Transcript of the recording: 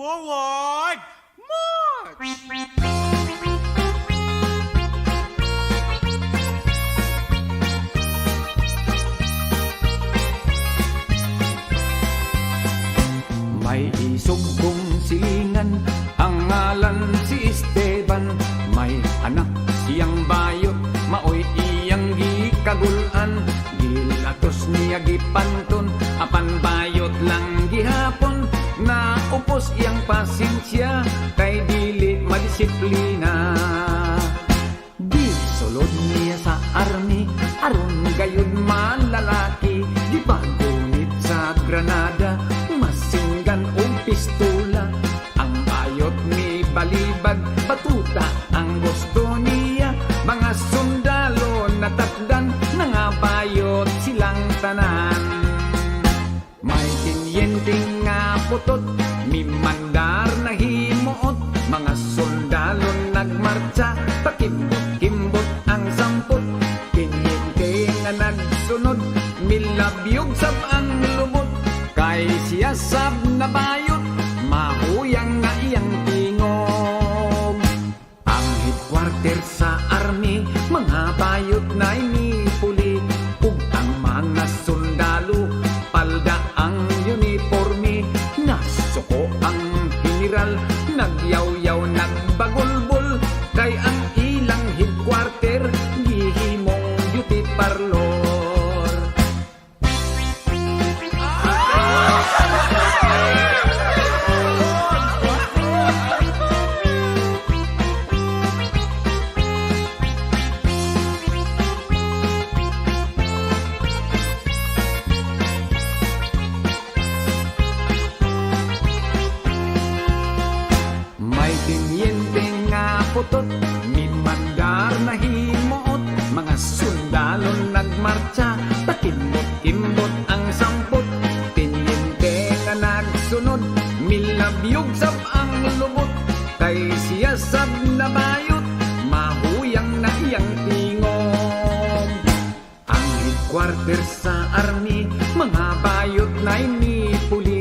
Forward! March! May isog kong silingan, ang ngalan si Esteban. May anak siyang bayot, maoy iyang gikagulan. Gilatos niya gipanton, apan bayot lang gihapon. Naupos iyang pasensya, kay dili madisiplina. Gisulod niya sa army, aron gayud malalaki. Gipagunit sa Granada, masinggan o pistola. Ang bayot ni balibag, batuta ang gusto niya. Mga sundalo natakdan, nangabayot silang tanan. May kinyenteng nga putot, mimandar na himuot. Mga sundalo nagmarcha, pakimbot-kimbot ang sampot. Kinyente nga nagsunod, milabyog sab ang lumot. Kay siya sab na bayot, mahuyang nga iyang tingog. Ang headquarter sa army, mga bayot na inipuli. Ug ang mga sundalo, palda ang uniforme. Nasuko ang general, nagyaw-yaw nagbagulbol. Kay ang ilang headquarter, gihimong duty parlor. May tinyente nga putot, mimandar na himuot. Mga sundalo nagmarcha, pakimbot-kimbot ang sampot. Tinyente nga nagsunod, milabyog sab ang lubot. Kay siya sab na bayot, mahuyang na iyang tingog. Ang headquarter sa army, mga bayot na inipuli.